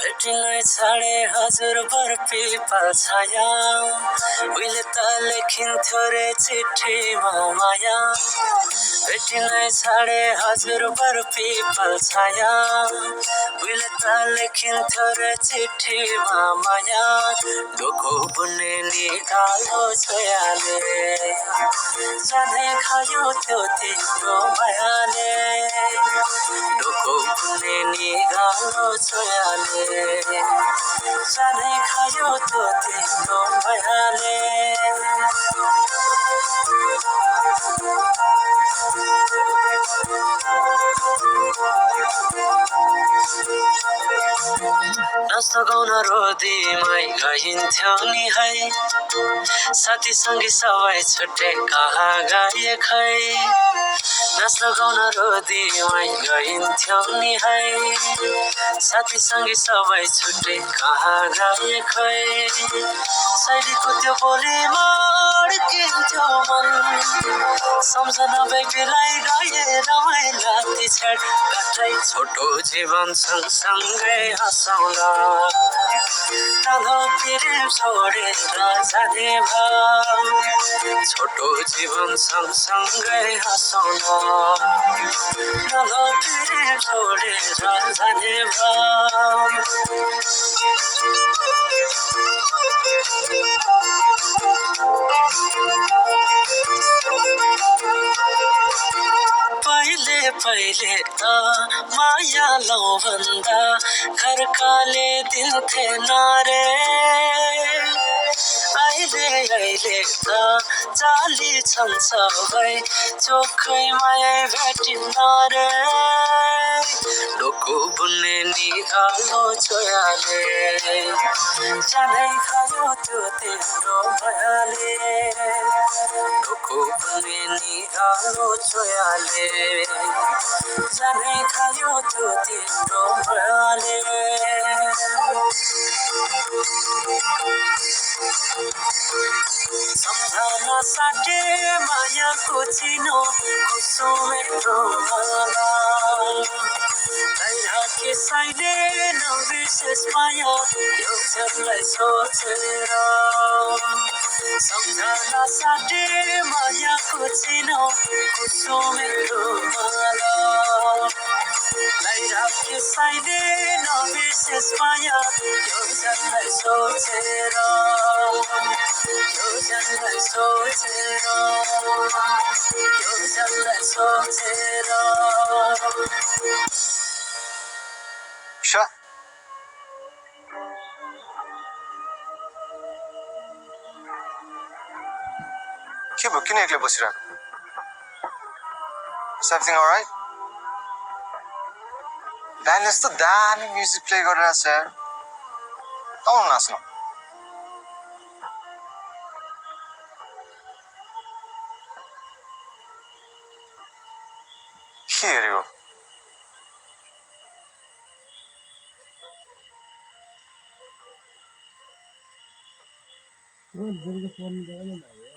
भेटिनै छाडे हजुर बर्फी छाया उहिले त लेखिन्थ्यो रे चिठीमा माया भेटिनै छाडे हजुर बर्फी छाया उहिले त लेखिन्थ्यो रे चिठीमा माया डोको बुन्ने निकालो छोयाले जाने खायो त्यो तिम्रो मायाले डोको बुन्ने निकालो छोयाले जाने खायो त्यो तिम्रो मायाले नाच्न गाउन रोदीमै गइन्थ्यो नि है साथी सँगी सबै छुट्टे कहाँ गए खै नाच्न गाउन रोदीमै गइन्थ्यो नि है साथी सँगी सबै छुट्टे कहाँ गए खै शैलीको त्यो बोलीमा अड्किन्थ्यो मन सम्झना बेबीलाई गए रमाइला ती छेड काट्दै छोटो जीवन सँगसँगै हँसाउला कालो पिरिम छोडेर जाने भाव छोटो जीवन सँगसँगै हँसाउला कालो पिरिम छोडेर जाने भाव पहिले पहिले त माया लौ भन्दा घरकाले दिन्थे नारे अहिले अहिले त जाली छन् सबै चोखै माया भेटिन्न रे डोको बुन्ने निकालो छोयाले जानै खायो त्यो तिम्रो मायाले डोको बुन्ने निकालो छोयाले जानै खायो त्यो तिम्रो मायाले सम्झना साटे मायाको चिनो कुसुमेको माला भइराखे साइले नबिर्सेस माया एउटालाई सोचेर सम्झना साटे मायाको चिनो कुसुमेको माला भइराखे साइले नबिर्सेस माया एउटालाई सोचेर एउटालाई सोचेर एउटालाई सोचेर Isha? के भयो किन एक्लै बसिरहेको Is everything alright? ब्यान्ड यस्तो दामी म्युजिक प्ले गरिरहेछ यार आउनु नाच्नु के हेऱ्यो Bro, there is a phone there.